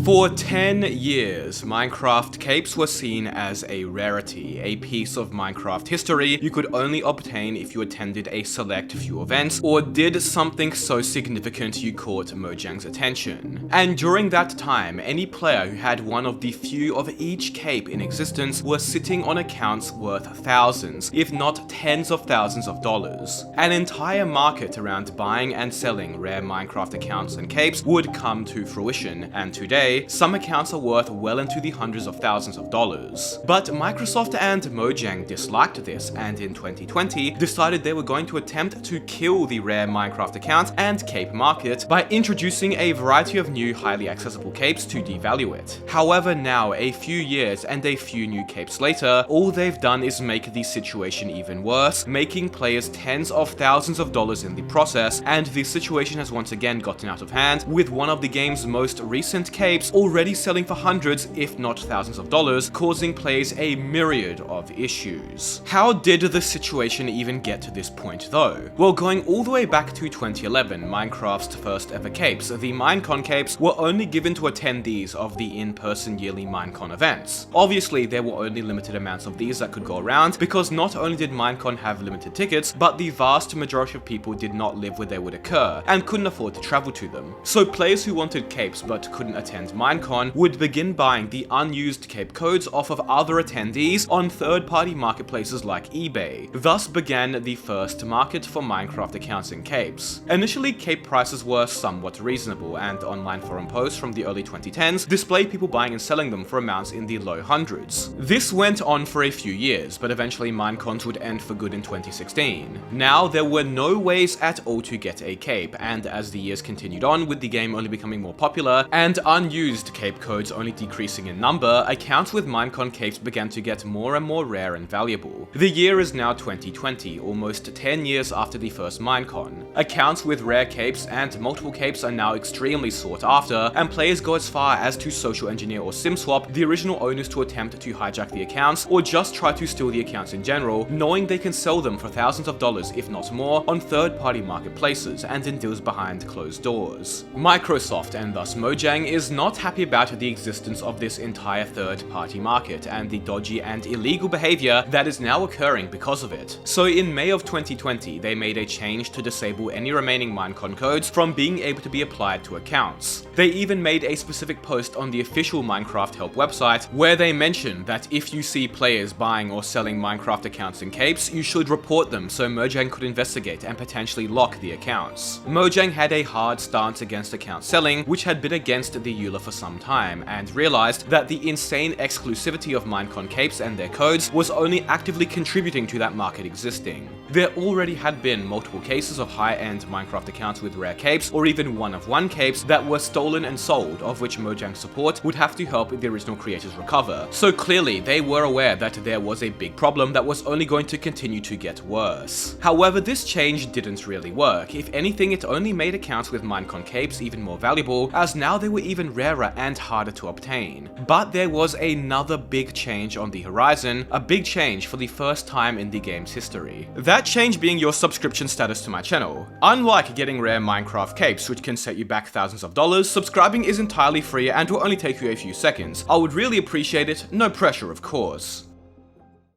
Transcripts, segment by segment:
For 10 years, Minecraft capes were seen as a rarity, a piece of Minecraft history you could only obtain if you attended a select few events or did something so significant you caught Mojang's attention. And during that time, any player who had one of the few of each cape in existence were sitting on accounts worth thousands, if not tens of thousands of dollars. An entire market around buying and selling rare Minecraft accounts and capes would come to fruition, and today, some accounts are worth well into the hundreds of thousands of dollars. But Microsoft and Mojang disliked this, and in 2020 decided they were going to attempt to kill the rare Minecraft account and cape market by introducing a variety of new highly accessible capes to devalue it. However, now, a few years and a few new capes later, all they've done is make the situation even worse, making players tens of thousands of dollars in the process, and the situation has once again gotten out of hand, with one of the game's most recent capes already selling for hundreds, if not thousands of dollars, causing players a myriad of issues. How did the situation even get to this point though? Well, going all the way back to 2011, Minecraft's first ever capes, the Minecon capes, were only given to attendees of the in-person yearly Minecon events. Obviously, there were only limited amounts of these that could go around, because not only did Minecon have limited tickets, but the vast majority of people did not live where they would occur, and couldn't afford to travel to them. So players who wanted capes but couldn't attend Minecon would begin buying the unused cape codes off of other attendees on third-party marketplaces like eBay. Thus began the first market for Minecraft accounts and capes. Initially, cape prices were somewhat reasonable, and online forum posts from the early 2010s displayed people buying and selling them for amounts in the low hundreds. This went on for a few years, but eventually Minecons would end for good in 2016. Now, there were no ways at all to get a cape, and as the years continued on, with the game only becoming more popular and unused cape codes only decreasing in number, accounts with Minecon capes began to get more and more rare and valuable. The year is now 2020, almost 10 years after the first Minecon. Accounts with rare capes and multiple capes are now extremely sought after, and players go as far as to social engineer or sim swap the original owners to attempt to hijack the accounts, or just try to steal the accounts in general, knowing they can sell them for thousands of dollars, if not more, on third-party marketplaces and in deals behind closed doors. Microsoft, and thus Mojang, is not happy about the existence of this entire third-party market and the dodgy and illegal behavior that is now occurring because of it. So in May of 2020, they made a change to disable any remaining Minecon codes from being able to be applied to accounts. They even made a specific post on the official Minecraft help website where they mentioned that if you see players buying or selling Minecraft accounts and capes, you should report them so Mojang could investigate and potentially lock the accounts. Mojang had a hard stance against account selling, which had been against the EULA for some time, and realized that the insane exclusivity of Minecon capes and their codes was only actively contributing to that market existing. There already had been multiple cases of high-end Minecraft accounts with rare capes, or even one-of-one capes, that were stolen and sold, of which Mojang's support would have to help the original creators recover. So clearly, they were aware that there was a big problem that was only going to continue to get worse. However, this change didn't really work. If anything, it only made accounts with Minecon capes even more valuable, as now they were even rarer and harder to obtain. But there was another big change on the horizon, a big change for the first time in the game's history. That change being your subscription status to my channel. Unlike getting rare Minecraft capes, which can set you back thousands of dollars, subscribing is entirely free and will only take you a few seconds. I would really appreciate it, no pressure of course.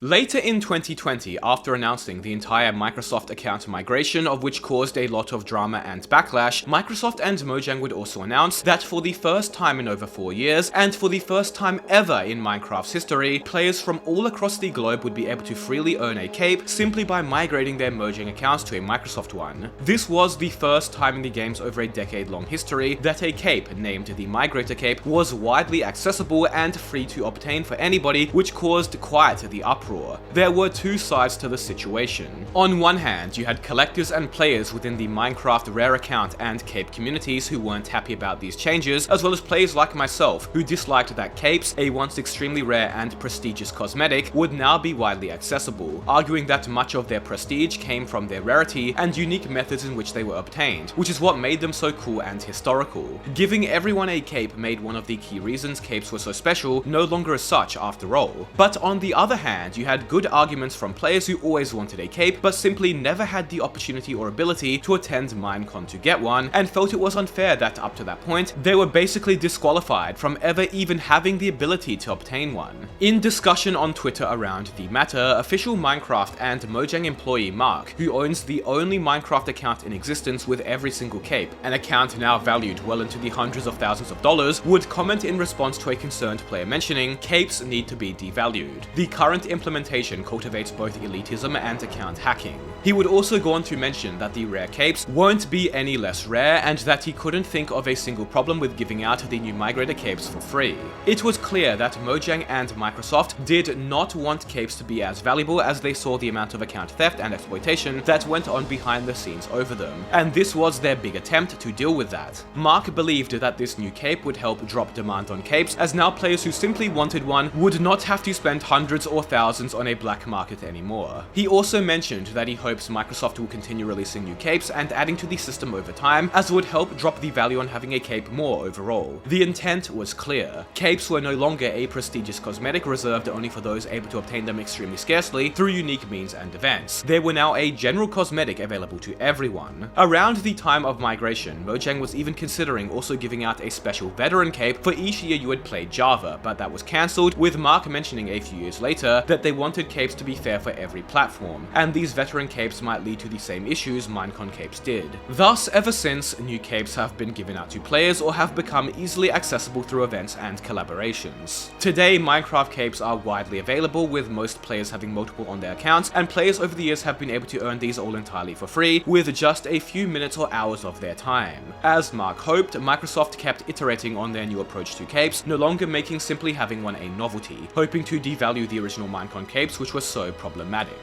Later in 2020, after announcing the entire Microsoft account migration, of which caused a lot of drama and backlash, Microsoft and Mojang would also announce that for the first time in over 4 years, and for the first time ever in Minecraft's history, players from all across the globe would be able to freely earn a cape simply by migrating their Mojang accounts to a Microsoft one. This was the first time in the game's over a decade-long history that a cape, named the Migrator Cape, was widely accessible and free to obtain for anybody, which caused quite the uproar. There were two sides to the situation. On one hand, you had collectors and players within the Minecraft rare account and cape communities who weren't happy about these changes, as well as players like myself who disliked that capes, a once extremely rare and prestigious cosmetic, would now be widely accessible, arguing that much of their prestige came from their rarity and unique methods in which they were obtained, which is what made them so cool and historical. Giving everyone a cape made one of the key reasons capes were so special no longer as such after all. But on the other hand, you had good arguments from players who always wanted a cape, but simply never had the opportunity or ability to attend Minecon to get one, and felt it was unfair that up to that point, they were basically disqualified from ever even having the ability to obtain one. In discussion on Twitter around the matter, official Minecraft and Mojang employee Mark, who owns the only Minecraft account in existence with every single cape, an account now valued well into the hundreds of thousands of dollars, would comment in response to a concerned player mentioning, "Capes need to be devalued. The current implementation cultivates both elitism and account hacking." He would also go on to mention that the rare capes won't be any less rare, and that he couldn't think of a single problem with giving out the new migrator capes for free. It was clear that Mojang and Microsoft did not want capes to be as valuable as they saw the amount of account theft and exploitation that went on behind the scenes over them, and this was their big attempt to deal with that. Mark believed that this new cape would help drop demand on capes, as now players who simply wanted one would not have to spend hundreds or thousands on a black market anymore. He also mentioned that he hopes Microsoft will continue releasing new capes and adding to the system over time, as it would help drop the value on having a cape more overall. The intent was clear. Capes were no longer a prestigious cosmetic reserved only for those able to obtain them extremely scarcely through unique means and events. They were now a general cosmetic available to everyone. Around the time of migration, Mojang was even considering also giving out a special veteran cape for each year you had played Java, but that was cancelled, with Mark mentioning a few years later that they wanted capes to be fair for every platform, and these veteran capes might lead to the same issues Minecon capes did. Thus, ever since, new capes have been given out to players or have become easily accessible through events and collaborations. Today, Minecraft capes are widely available, with most players having multiple on their accounts, and players over the years have been able to earn these all entirely for free, with just a few minutes or hours of their time. As Mark hoped, Microsoft kept iterating on their new approach to capes, no longer making simply having one a novelty, hoping to devalue the original Minecon capes, which were so problematic.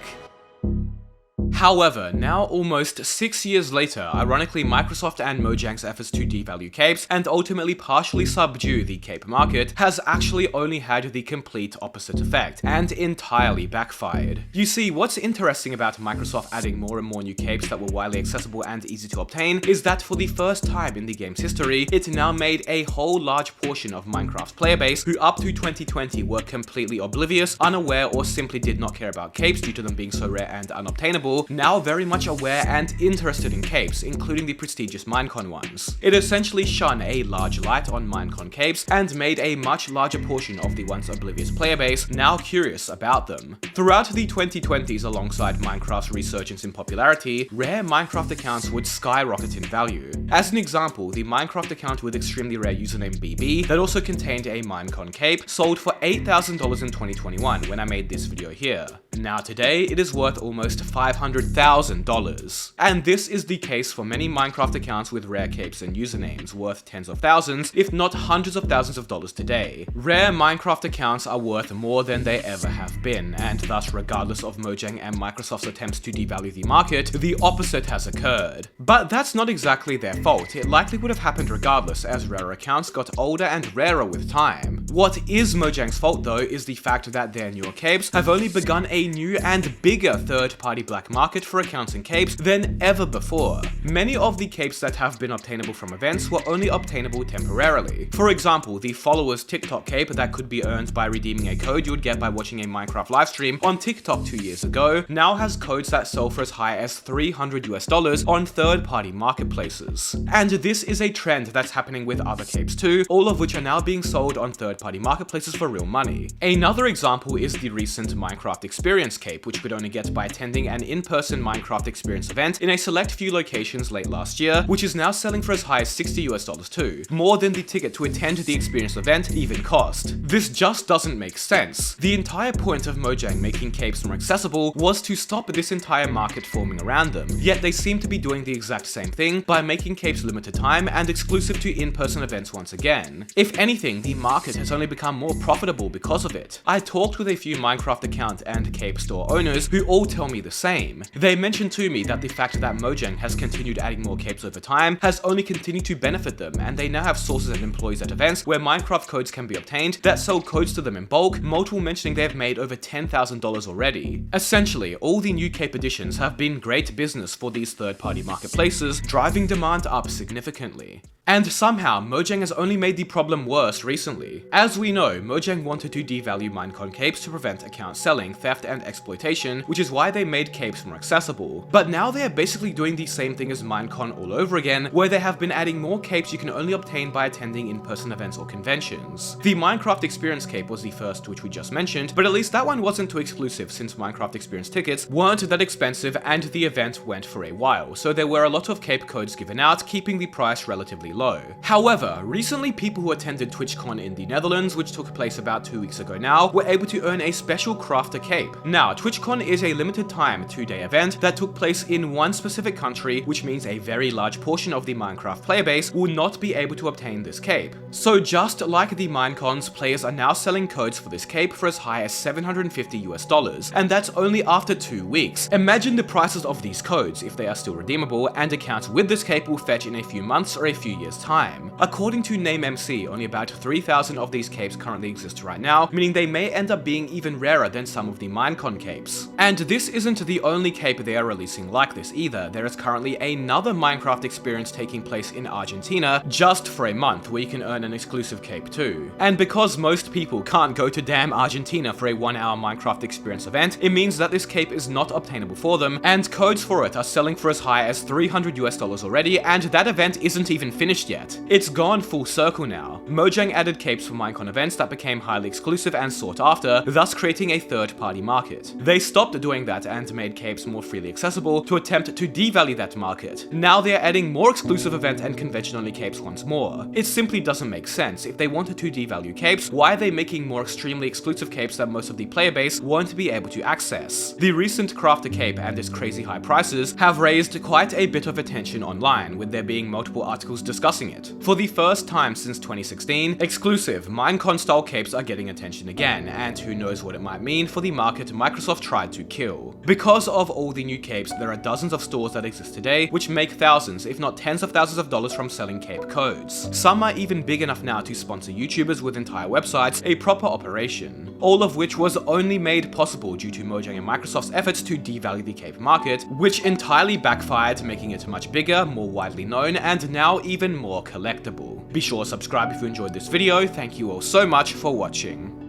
However, now almost 6 years later, ironically Microsoft and Mojang's efforts to devalue capes and ultimately partially subdue the cape market has actually only had the complete opposite effect, and entirely backfired. You see, what's interesting about Microsoft adding more and more new capes that were widely accessible and easy to obtain is that for the first time in the game's history, it now made a whole large portion of Minecraft's player base who up to 2020 were completely oblivious, unaware, or simply did not care about capes due to them being so rare and unobtainable, now very much aware and interested in capes, including the prestigious Minecon ones. It essentially shone a large light on Minecon capes and made a much larger portion of the once oblivious player base now curious about them. Throughout the 2020s, alongside Minecraft's resurgence in popularity, rare Minecraft accounts would skyrocket in value. As an example, the Minecraft account with extremely rare username BB that also contained a Minecon cape sold for $8,000 in 2021 when I made this video here. Now today, it is worth almost $500,000. And this is the case for many Minecraft accounts with rare capes and usernames, worth tens of thousands, if not hundreds of thousands of dollars today. Rare Minecraft accounts are worth more than they ever have been, and thus regardless of Mojang and Microsoft's attempts to devalue the market, the opposite has occurred. But that's not exactly their fault. It likely would have happened regardless, as rarer accounts got older and rarer with time. What is Mojang's fault though is the fact that their newer capes have only begun a new and bigger third-party black market for accounts and capes than ever before. Many of the capes that have been obtainable from events were only obtainable temporarily. For example, the followers TikTok cape that could be earned by redeeming a code you would get by watching a Minecraft livestream on TikTok 2 years ago, now has codes that sell for as high as $300 on third-party marketplaces. And this is a trend that's happening with other capes too, all of which are now being sold on third-party marketplaces for real money. Another example is the recent Minecraft Experience cape, which you could only get by attending an in-person Minecraft Experience event in a select few locations late last year, which is now selling for as high as $60 too, more than the ticket to attend the Experience event even cost. This just doesn't make sense. The entire point of Mojang making capes more accessible was to stop this entire market forming around them, yet they seem to be doing the exact same thing by making capes limited time and exclusive to in-person events once again. If anything, the market has only become more profitable because of it. I talked with a few Minecraft account and cape store owners who all tell me the same. They mentioned to me that the fact that Mojang has continued adding more capes over time has only continued to benefit them, and they now have sources and employees at events where Minecraft codes can be obtained that sell codes to them in bulk, multiple mentioning they have made over $10,000 already. Essentially, all the new cape additions have been great business for these third-party marketplaces, driving demand up significantly. And somehow, Mojang has only made the problem worse recently. As we know, Mojang wanted to devalue Minecon capes to prevent account selling, theft, and exploitation, which is why they made capes more accessible. But now they are basically doing the same thing as Minecon all over again, where they have been adding more capes you can only obtain by attending in-person events or conventions. The Minecraft Experience cape was the first, which we just mentioned, but at least that one wasn't too exclusive since Minecraft Experience tickets weren't that expensive and the event went for a while, so there were a lot of cape codes given out, keeping the price relatively low. However, recently people who attended TwitchCon in the Netherlands, which took place about 2 weeks ago now, were able to earn a special crafter cape. Now, TwitchCon is a limited time 2-day event that took place in one specific country, which means a very large portion of the Minecraft player base will not be able to obtain this cape. So just like the Minecons, players are now selling codes for this cape for as high as $750 and that's only after 2 weeks. Imagine the prices of these codes if they are still redeemable, and accounts with this cape will fetch in a few months or a few years time. According to NameMC, only about 3,000 of these capes currently exist right now, meaning they may end up being even rarer than some of the Minecon capes. And this isn't the only cape they are releasing like this either. There is currently another Minecraft experience taking place in Argentina just for a month where you can earn an exclusive cape too. And because most people can't go to damn Argentina for a 1-hour Minecraft experience event, it means that this cape is not obtainable for them, and codes for it are selling for as high as $300 already, and that event isn't even finished yet. It's gone full circle now. Mojang added capes for Minecon events that became highly exclusive and sought after, thus creating a third-party market. They stopped doing that and made capes more freely accessible to attempt to devalue that market. Now they are adding more exclusive event and convention-only capes once more. It simply doesn't make sense. If they wanted to devalue capes, why are they making more extremely exclusive capes that most of the player base won't be able to access? The recent crafter cape and its crazy high prices have raised quite a bit of attention online, with there being multiple articles discussing it. For the first time since 2016, exclusive Minecon style capes are getting attention again, and who knows what it might mean for the market Microsoft tried to kill. Because of all the new capes, there are dozens of stores that exist today which make thousands, if not tens of thousands of dollars from selling cape codes. Some are even big enough now to sponsor YouTubers with entire websites, a proper operation. All of which was only made possible due to Mojang and Microsoft's efforts to devalue the cape market, which entirely backfired, making it much bigger, more widely known, and now even more collectible. Be sure to subscribe if you enjoyed this video. Thank you all so much for watching.